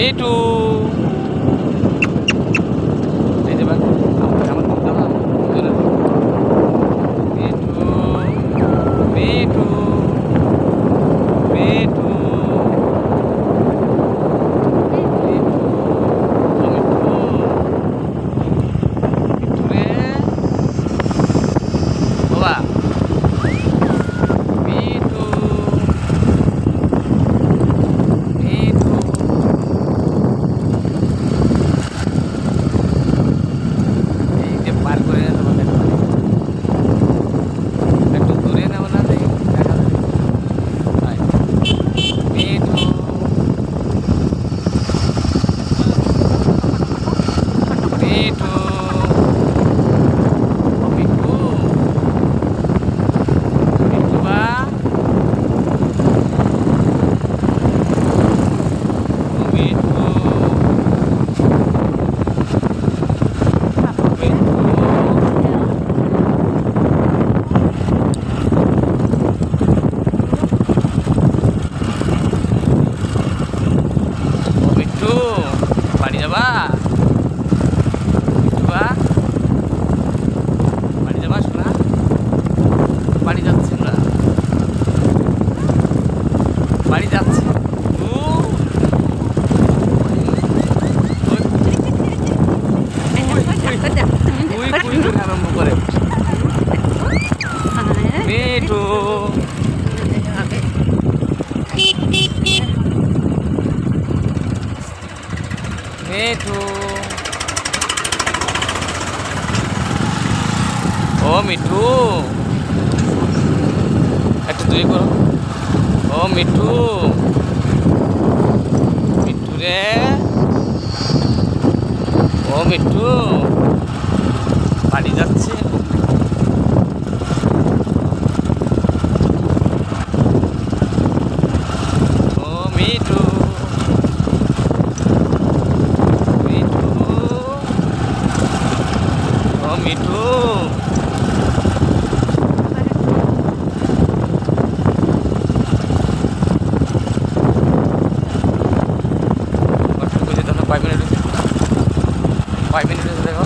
মিঠু এই যে আমার মিঠু মিঠু মিঠু বাড়ি যাবা বাড়ি যাবা শোনা বাড়ি যাচ্ছি আমরা বাড়ি যাচ্ছি আরম্ভ করে মিঠু মিঠু ও মিঠু একটু দুই করো ও মিঠু মিঠু রে ও মিঠু বাড়ি যাচ্ছে ও মিঠু মিঠু কয় মিনিট দেখো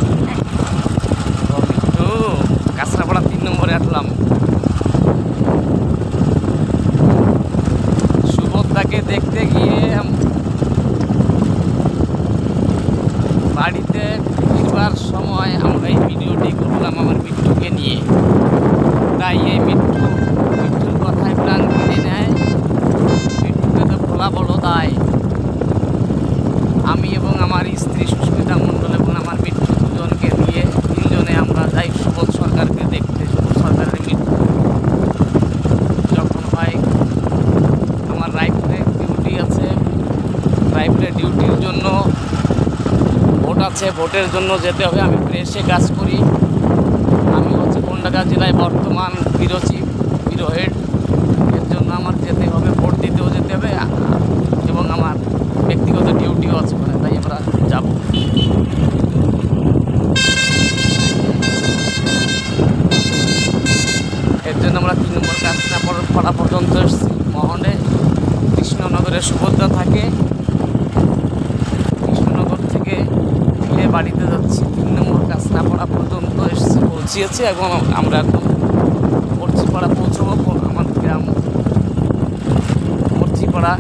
ও মিঠু কাঁচরাপাড়া 3 নম্বরে আসলাম সুভদ্রাকে দেখতে গিয়ে বাড়িতে ফিরবার সময় আমরা এই ভিডিওটি করলাম আমার মৃত্যুকে নিয়ে তাই এই মৃত্যুর কথায় প্রাণ কিনে নেয় মৃত্যুকে তো ভোলা বড় দায় আমি এবং আমার স্ত্রী সুস্মিতা মণ্ডল এবং আমার মৃত্যু দুজনকে নিয়ে 3 জনে আমরা যাই সুবোধ সরকারকে দেখতে সুবোধ সরকারের মৃত্যু যখন হয় আমার রাইফেলের ডিউটি আছে রাইফেলের ডিউটির জন্য ভোট আছে ভোটের জন্য যেতে হবে আমি প্রেসে কাজ করি আমি হচ্ছে কোন্ডাগা জেলায় বর্তমান ব্যুরো চিফ ব্যুরো হেড এর জন্য আমার যেতে হবে ভোট দিতেও যেতে হবে এবং আমার ব্যক্তিগত ডিউটিও আছে তাই আমরা যাব এর জন্য আমরা 3 নম্বর কাঁচরাপাড়া পর্যন্ত এসেছি মহনে কৃষ্ণনগরের সুভদ্রা থাকে কৃষ্ণনগর থেকে ফিরে বাড়িতে যাচ্ছি 3 নম্বর কাঁচরাপাড়া পর্যন্ত এসেছি পৌঁছিয়েছি এবং আমরা এখন মর্জিপাড়া পৌঁছবো আমার গ্রাম মর্জিপাড়া